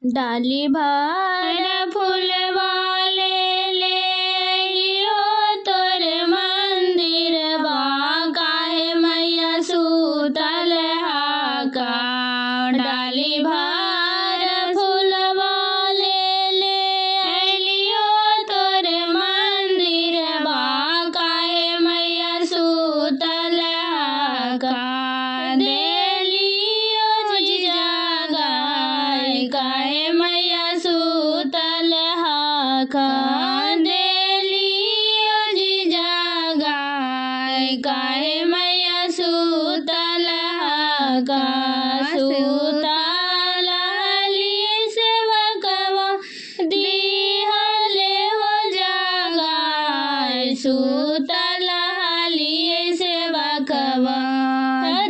डाली भर फूलवा ले लियो तोर मंदिर बा काहे मैया सूतल हाका। डाली भर फूलवा ले लियो तोर मंदिर बा काहे मैया सूतल हाका। देलियो जगाए काहे मैया सूतल हाका। देलियो जगाए काहे मैया सूतल हाका। सूतल हली सेवकवा दिहले हो जगाए। सूतल हली सेवकवा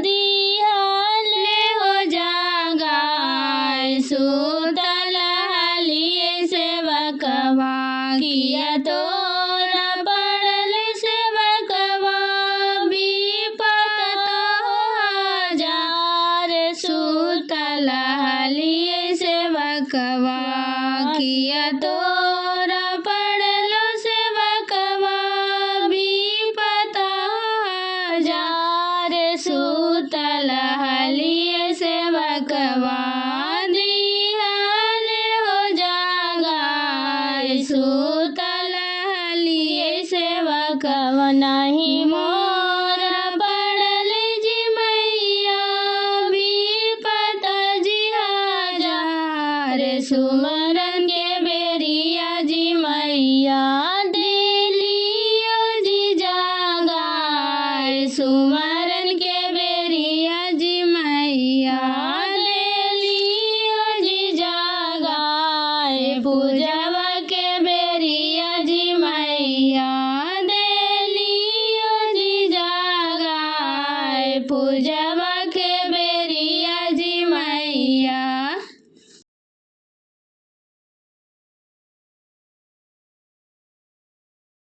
दिहले हो जगाए। सूतल हली सेवकवा किया तोरा पड़ल सेवकवा विपत तो हजार। सूतल हली सेवकवा किया तोरा पड़ल सेवकवा विपत हजार। सूतल हली सेवकवा दिहले हो जगाए। सूतल हली सेवकवा नहीं मोर पड़ल जी मैया विपत जी हजार। सुमरन के बेरिया जी मैया देलियो जी जगाए। सुमरन के बेरिया जी मैया देलियो जी जगाए। पूजवा के बेरिया जी मैया देलियो जी जगाए। पूजवा